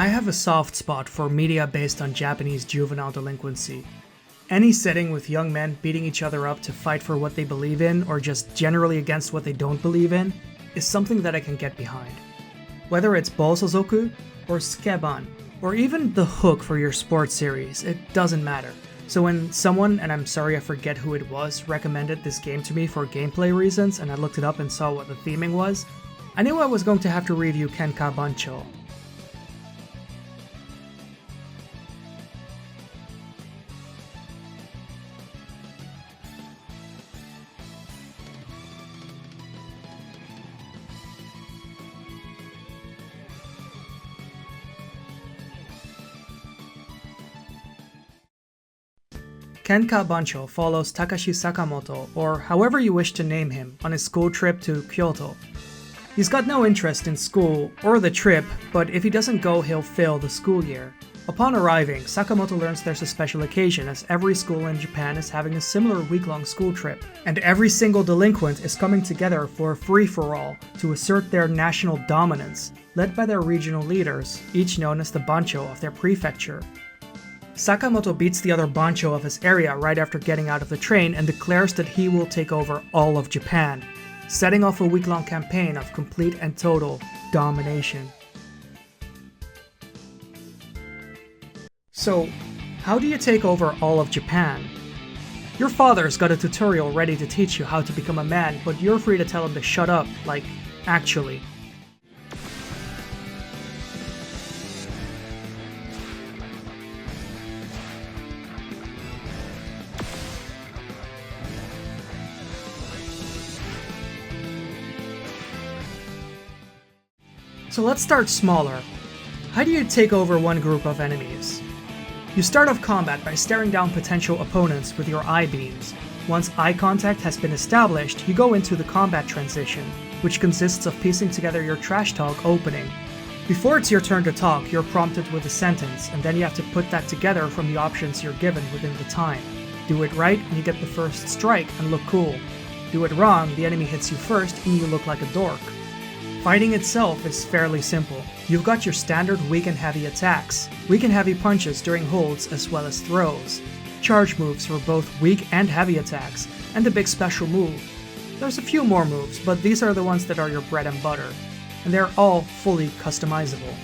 I have a soft spot for media based on Japanese juvenile delinquency. Any setting with young men beating each other up to fight for what they believe in, or just generally against what they don't believe in, is something that I can get behind. Whether it's Bosozoku, or Skeban, or even the hook for your sports series, it doesn't matter. So when someone, and I'm sorry I forget who it was, recommended this game to me for gameplay reasons, and I looked it up and saw what the theming was, I knew I was going to have to review Kenka Bancho. Kenka Bancho follows Takashi Sakamoto, or however you wish to name him, on his school trip to Kyoto. He's got no interest in school or the trip, but if he doesn't go, he'll fail the school year. Upon arriving, Sakamoto learns there's a special occasion as every school in Japan is having a similar week-long school trip, and every single delinquent is coming together for a free-for-all to assert their national dominance, led by their regional leaders, each known as the Bancho of their prefecture. Sakamoto beats the other Bancho of his area right after getting out of the train and declares that he will take over all of Japan, setting off a week-long campaign of complete and total domination. So, how do you take over all of Japan? Your father's got a tutorial ready to teach you how to become a man, but you're free to tell him to shut up, like, actually. So let's start smaller. How do you take over one group of enemies? You start off combat by staring down potential opponents with your eye beams. Once eye contact has been established, you go into the combat transition, which consists of piecing together your trash talk opening. Before it's your turn to talk, you're prompted with a sentence, and then you have to put that together from the options you're given within the time. Do it right and you get the first strike and look cool. Do it wrong, the enemy hits you first and you look like a dork. Fighting itself is fairly simple. You've got your standard weak and heavy attacks, weak and heavy punches during holds as well as throws, charge moves for both weak and heavy attacks, and a big special move. There's a few more moves, but these are the ones that are your bread and butter, and they're all fully customizable.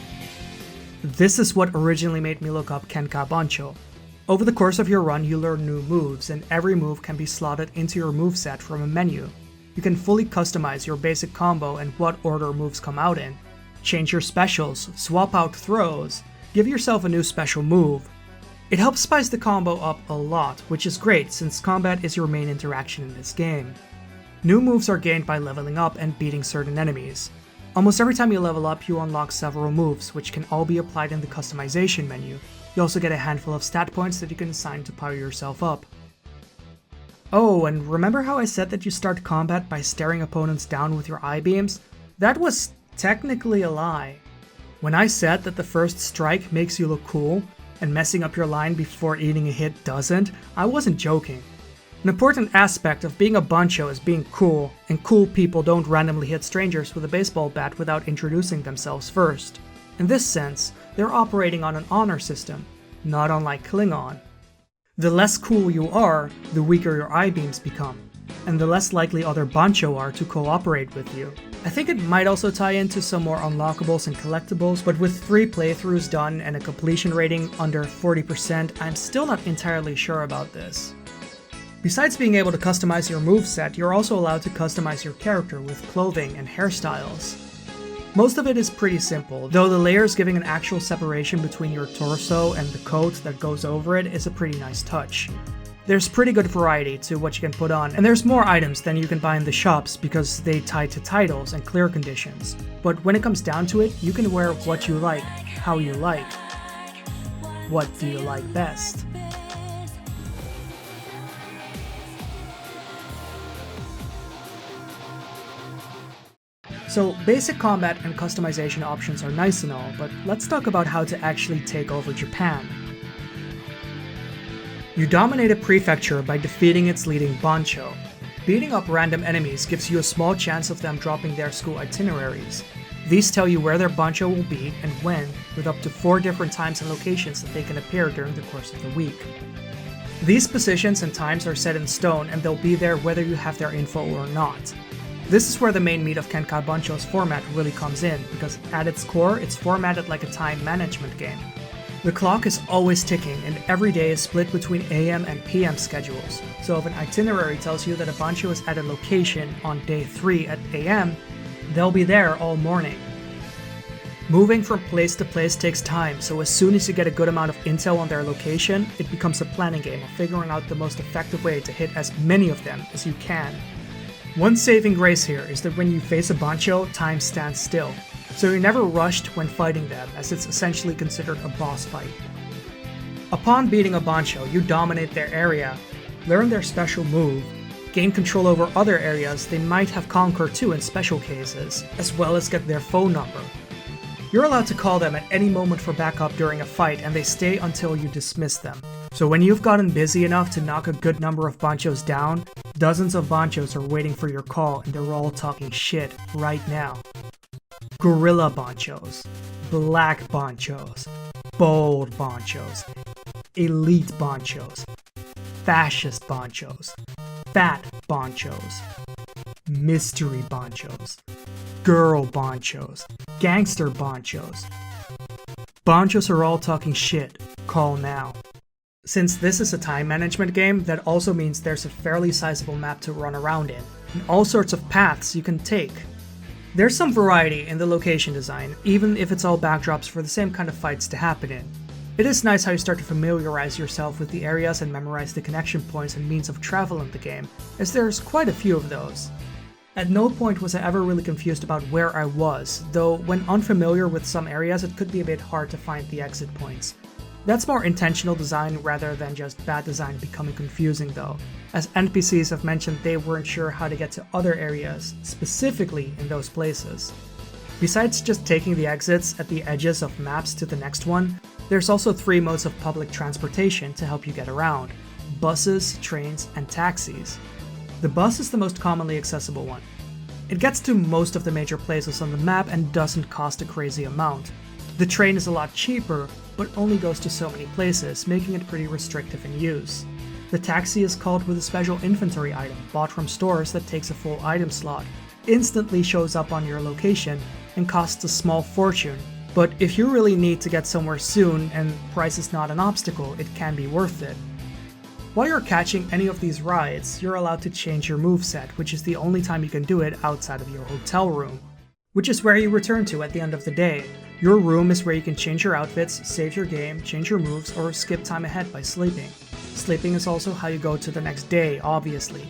This is what originally made me look up Kenka Bancho. Over the course of your run, you learn new moves, and every move can be slotted into your moveset from a menu. You can fully customize your basic combo and what order moves come out in, change your specials, swap out throws, give yourself a new special move. It helps spice the combo up a lot, which is great since combat is your main interaction in this game. New moves are gained by leveling up and beating certain enemies. Almost every time you level up, you unlock several moves, which can all be applied in the customization menu. You also get a handful of stat points that you can assign to power yourself up. Oh, and remember how I said that you start combat by staring opponents down with your eye beams? That was technically a lie. When I said that the first strike makes you look cool, and messing up your line before eating a hit doesn't, I wasn't joking. An important aspect of being a Bancho is being cool, and cool people don't randomly hit strangers with a baseball bat without introducing themselves first. In this sense, they're operating on an honor system, not unlike Klingon. The less cool you are, the weaker your eye beams become, and the less likely other Bancho are to cooperate with you. I think it might also tie into some more unlockables and collectibles, but with 3 playthroughs done and a completion rating under 40%, I'm still not entirely sure about this. Besides being able to customize your moveset, you're also allowed to customize your character with clothing and hairstyles. Most of it is pretty simple, though the layers giving an actual separation between your torso and the coat that goes over it is a pretty nice touch. There's pretty good variety to what you can put on, and there's more items than you can buy in the shops because they tie to titles and clear conditions. But when it comes down to it, you can wear what you like, how you like. What do you like best? So basic combat and customization options are nice and all, but let's talk about how to actually take over Japan. You dominate a prefecture by defeating its leading Bancho. Beating up random enemies gives you a small chance of them dropping their school itineraries. These tell you where their bancho will be and when, with up to 4 different times and locations that they can appear during the course of the week. These positions and times are set in stone and they'll be there whether you have their info or not. This is where the main meat of Kenka Bancho's format really comes in, because at its core, it's formatted like a time management game. The clock is always ticking and every day is split between AM and PM schedules, so if an itinerary tells you that a bancho is at a location on day 3 at AM, they'll be there all morning. Moving from place to place takes time, so as soon as you get a good amount of intel on their location, it becomes a planning game of figuring out the most effective way to hit as many of them as you can. One saving grace here is that when you face a bancho, time stands still, so you're never rushed when fighting them, as it's essentially considered a boss fight. Upon beating a bancho, you dominate their area, learn their special move, gain control over other areas they might have conquered too in special cases, as well as get their phone number. You're allowed to call them at any moment for backup during a fight, and they stay until you dismiss them. So when you've gotten busy enough to knock a good number of banchos down, dozens of banchos are waiting for your call and they're all talking shit right now. Gorilla banchos, black banchos, bold banchos, elite banchos, fascist banchos, fat banchos, mystery banchos, girl banchos, gangster banchos. Banchos are all talking shit. Call now. Since this is a time management game, that also means there's a fairly sizable map to run around in, and all sorts of paths you can take. There's some variety in the location design, even if it's all backdrops for the same kind of fights to happen in. It is nice how you start to familiarize yourself with the areas and memorize the connection points and means of travel in the game, as there's quite a few of those. At no point was I ever really confused about where I was, though when unfamiliar with some areas it could be a bit hard to find the exit points. That's more intentional design rather than just bad design becoming confusing though, as NPCs have mentioned they weren't sure how to get to other areas, specifically in those places. Besides just taking the exits at the edges of maps to the next one, there's also 3 modes of public transportation to help you get around: buses, trains, and taxis. The bus is the most commonly accessible one. It gets to most of the major places on the map and doesn't cost a crazy amount. The train is a lot cheaper, but only goes to so many places, making it pretty restrictive in use. The taxi is called with a special inventory item bought from stores that takes a full item slot, instantly shows up on your location, and costs a small fortune. But if you really need to get somewhere soon and price is not an obstacle, it can be worth it. While you're catching any of these rides, you're allowed to change your moveset, which is the only time you can do it outside of your hotel room, which is where you return to at the end of the day. Your room is where you can change your outfits, save your game, change your moves, or skip time ahead by sleeping. Sleeping is also how you go to the next day, obviously.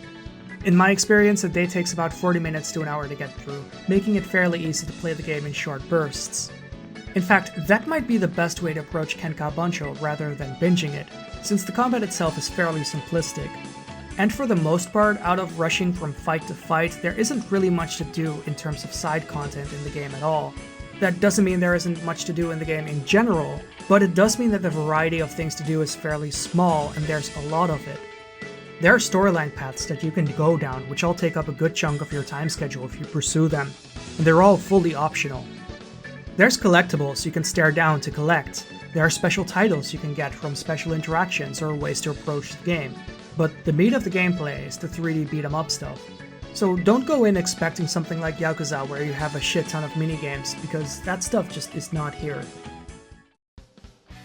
In my experience, a day takes about 40 minutes to an hour to get through, making it fairly easy to play the game in short bursts. In fact, that might be the best way to approach Kenka Bancho rather than binging it, since the combat itself is fairly simplistic. And for the most part, out of rushing from fight to fight, there isn't really much to do in terms of side content in the game at all. That doesn't mean there isn't much to do in the game in general, but it does mean that the variety of things to do is fairly small and there's a lot of it. There are storyline paths that you can go down, which all take up a good chunk of your time schedule if you pursue them, and they're all fully optional. There's collectibles you can stare down to collect. There are special titles you can get from special interactions or ways to approach the game. But the meat of the gameplay is the 3D beat-em-up stuff. So don't go in expecting something like Yakuza where you have a shit ton of minigames, because that stuff just is not here.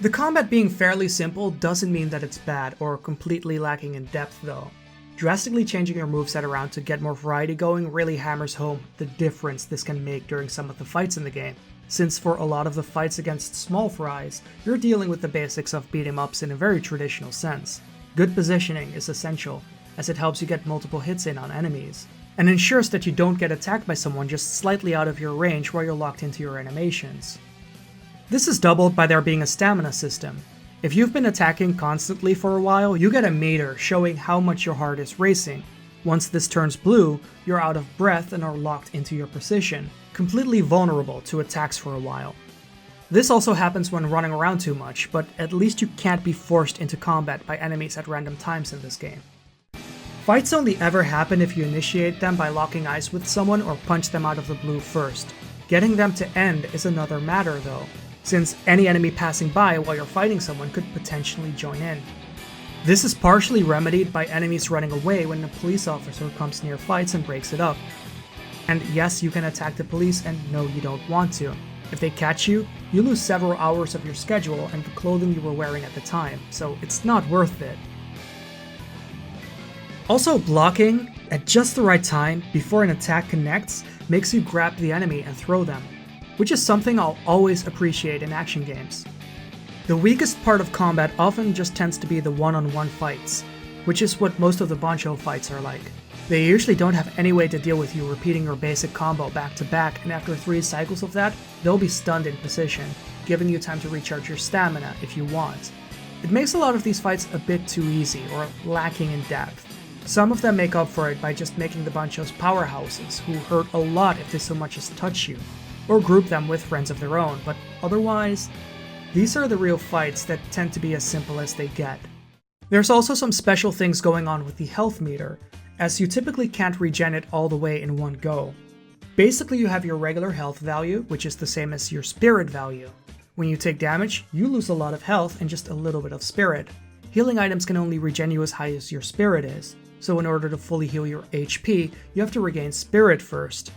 The combat being fairly simple doesn't mean that it's bad or completely lacking in depth though. Drastically changing your moveset around to get more variety going really hammers home the difference this can make during some of the fights in the game, since for a lot of the fights against small fries, you're dealing with the basics of beat-em-ups in a very traditional sense. Good positioning is essential, as it helps you get multiple hits in on enemies, and ensures that you don't get attacked by someone just slightly out of your range while you're locked into your animations. This is doubled by there being a stamina system. If you've been attacking constantly for a while, you get a meter showing how much your heart is racing. Once this turns blue, you're out of breath and are locked into your position, completely vulnerable to attacks for a while. This also happens when running around too much, but at least you can't be forced into combat by enemies at random times in this game. Fights only ever happen if you initiate them by locking eyes with someone or punch them out of the blue first. Getting them to end is another matter though, since any enemy passing by while you're fighting someone could potentially join in. This is partially remedied by enemies running away when a police officer comes near fights and breaks it up. And yes, you can attack the police, and no, you don't want to. If they catch you, you lose several hours of your schedule and the clothing you were wearing at the time, so it's not worth it. Also, blocking at just the right time before an attack connects makes you grab the enemy and throw them, which is something I'll always appreciate in action games. The weakest part of combat often just tends to be the one-on-one fights, which is what most of the Bancho fights are like. They usually don't have any way to deal with you repeating your basic combo back to back, and after 3 cycles of that, they'll be stunned in position, giving you time to recharge your stamina if you want. It makes a lot of these fights a bit too easy, or lacking in depth. Some of them make up for it by just making the Banchos powerhouses, who hurt a lot if they so much as touch you, or group them with friends of their own, but otherwise, these are the real fights that tend to be as simple as they get. There's also some special things going on with the health meter, as you typically can't regen it all the way in one go. Basically, you have your regular health value, which is the same as your spirit value. When you take damage, you lose a lot of health and just a little bit of spirit. Healing items can only regen you as high as your spirit is, so in order to fully heal your HP, you have to regain spirit first.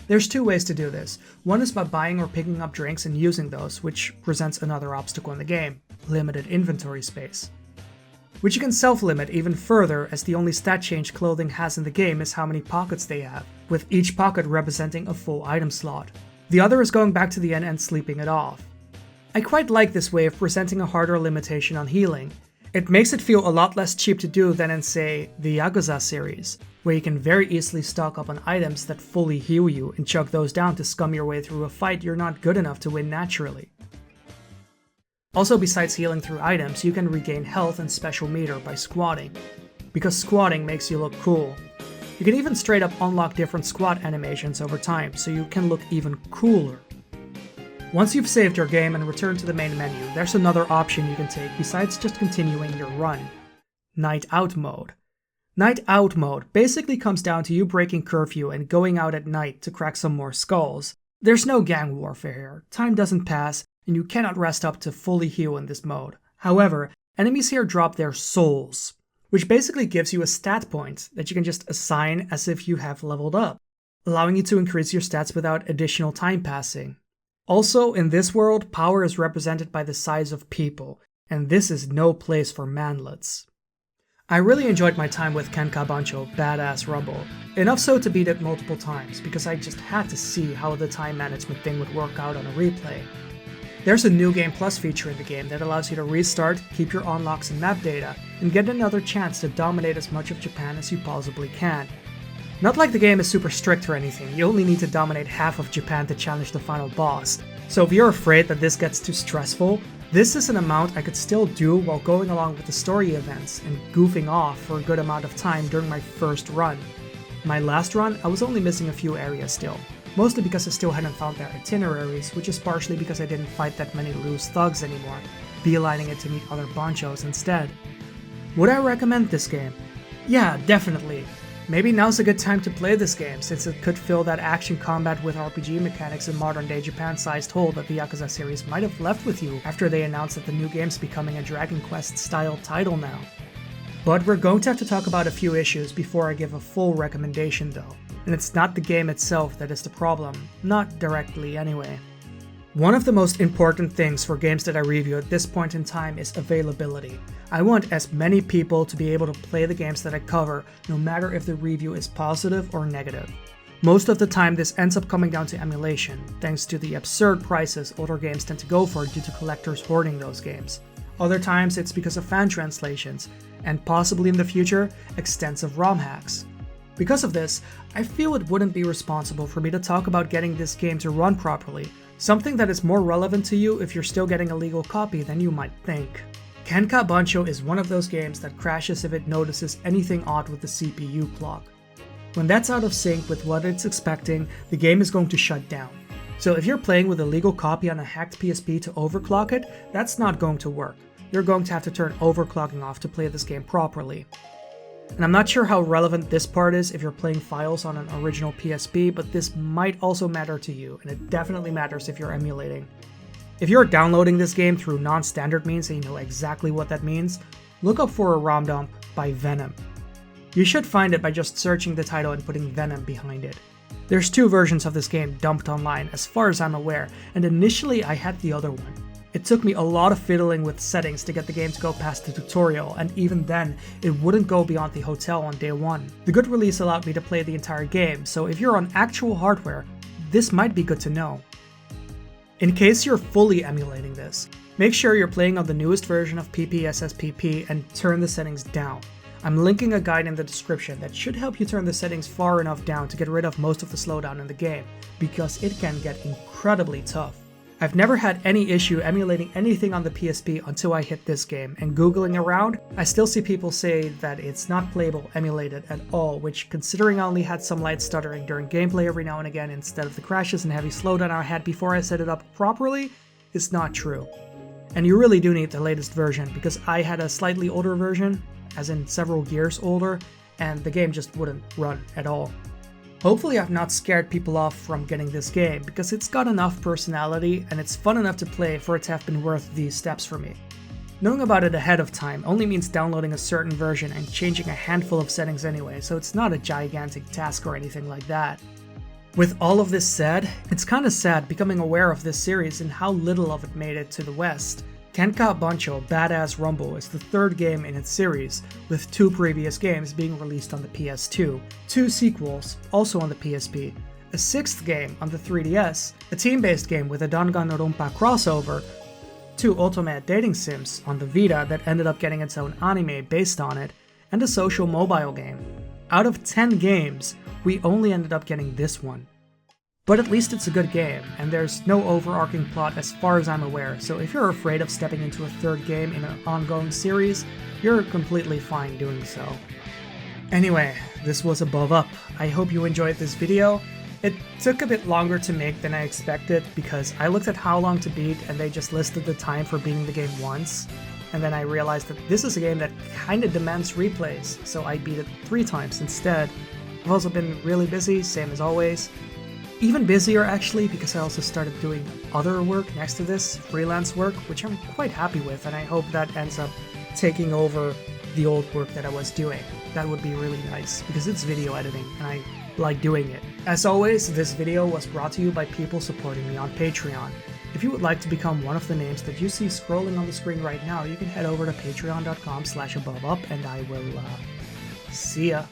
There's 2 ways to do this. One is by buying or picking up drinks and using those, which presents another obstacle in the game, limited inventory space. Which you can self-limit even further, as the only stat change clothing has in the game is how many pockets they have, with each pocket representing a full item slot. The other is going back to the end and sleeping it off. I quite like this way of presenting a harder limitation on healing. It makes it feel a lot less cheap to do than in, say, the Yakuza series, where you can very easily stock up on items that fully heal you and chug those down to scum your way through a fight you're not good enough to win naturally. Also, besides healing through items, you can regain health and special meter by squatting, because squatting makes you look cool. You can even straight up unlock different squat animations over time, so you can look even cooler. Once you've saved your game and returned to the main menu, there's another option you can take besides just continuing your run. Night Out mode. Night Out mode basically comes down to you breaking curfew and going out at night to crack some more skulls. There's no gang warfare here, time doesn't pass, and you cannot rest up to fully heal in this mode. However, enemies here drop their souls, which basically gives you a stat point that you can just assign as if you have leveled up, allowing you to increase your stats without additional time passing. Also, in this world, power is represented by the size of people, and this is no place for manlets. I really enjoyed my time with Kenka Bancho Badass Rumble, enough so to beat it multiple times, because I just had to see how the time management thing would work out on a replay. There's a New Game Plus feature in the game that allows you to restart, keep your unlocks and map data, and get another chance to dominate as much of Japan as you possibly can. Not like the game is super strict or anything, you only need to dominate half of Japan to challenge the final boss. So if you're afraid that this gets too stressful, this is an amount I could still do while going along with the story events and goofing off for a good amount of time during my first run. My last run, I was only missing a few areas still, mostly because I still hadn't found their itineraries, which is partially because I didn't fight that many loose thugs anymore, beelining it to meet other Banchos instead. Would I recommend this game? Yeah, definitely. Maybe now's a good time to play this game, since it could fill that action combat with RPG mechanics in modern-day Japan-sized hole that the Yakuza series might have left with you after they announced that the new game's becoming a Dragon Quest-style title now. But we're going to have to talk about a few issues before I give a full recommendation though, and it's not the game itself that is the problem, not directly anyway. One of the most important things for games that I review at this point in time is availability. I want as many people to be able to play the games that I cover, no matter if the review is positive or negative. Most of the time this ends up coming down to emulation, thanks to the absurd prices older games tend to go for due to collectors hoarding those games. Other times it's because of fan translations, and possibly in the future, extensive ROM hacks. Because of this, I feel it wouldn't be responsible for me to talk about getting this game to run properly, something that is more relevant to you if you're still getting a legal copy than you might think. Kenka Bancho is one of those games that crashes if it notices anything odd with the CPU clock. When that's out of sync with what it's expecting, the game is going to shut down. So if you're playing with a legal copy on a hacked PSP to overclock it, that's not going to work. You're going to have to turn overclocking off to play this game properly. And I'm not sure how relevant this part is if you're playing files on an original PSP, but this might also matter to you, and it definitely matters if you're emulating. If you're downloading this game through non-standard means and you know exactly what that means, look up for a ROM dump by Venom. You should find it by just searching the title and putting Venom behind it. There's 2 versions of this game dumped online as far as I'm aware, and initially I had the other one. It took me a lot of fiddling with settings to get the game to go past the tutorial, and even then, it wouldn't go beyond the hotel on day 1. The good release allowed me to play the entire game, so if you're on actual hardware, this might be good to know. In case you're fully emulating this, make sure you're playing on the newest version of PPSSPP and turn the settings down. I'm linking a guide in the description that should help you turn the settings far enough down to get rid of most of the slowdown in the game, because it can get incredibly tough. I've never had any issue emulating anything on the PSP until I hit this game, and googling around, I still see people say that it's not playable emulated at all, which, considering I only had some light stuttering during gameplay every now and again instead of the crashes and heavy slowdown I had before I set it up properly, is not true. And you really do need the latest version, because I had a slightly older version, as in several years older, and the game just wouldn't run at all. Hopefully I've not scared people off from getting this game, because it's got enough personality and it's fun enough to play for it to have been worth these steps for me. Knowing about it ahead of time only means downloading a certain version and changing a handful of settings anyway, so it's not a gigantic task or anything like that. With all of this said, it's kinda sad becoming aware of this series and how little of it made it to the West. Kenka Bancho Badass Rumble is the 3rd game in its series, with 2 previous games being released on the PS2, 2 sequels also on the PSP, a 6th game on the 3DS, a team-based game with a Danganronpa crossover, 2 ultimate dating sims on the Vita that ended up getting its own anime based on it, and a social mobile game. Out of 10 games, we only ended up getting this one. But at least it's a good game, and there's no overarching plot as far as I'm aware, so if you're afraid of stepping into a 3rd game in an ongoing series, you're completely fine doing so. Anyway, this was AboveUp. I hope you enjoyed this video. It took a bit longer to make than I expected, because I looked at how long to beat and they just listed the time for beating the game once, and then I realized that this is a game that kinda demands replays, so I beat it 3 times instead. I've also been really busy, same as always. Even busier actually, because I also started doing other work next to this, freelance work, which I'm quite happy with, and I hope that ends up taking over the old work that I was doing. That would be really nice, because it's video editing, and I like doing it. As always, this video was brought to you by people supporting me on Patreon. If you would like to become one of the names that you see scrolling on the screen right now, you can head over to patreon.com/AboveUp, and I will see ya.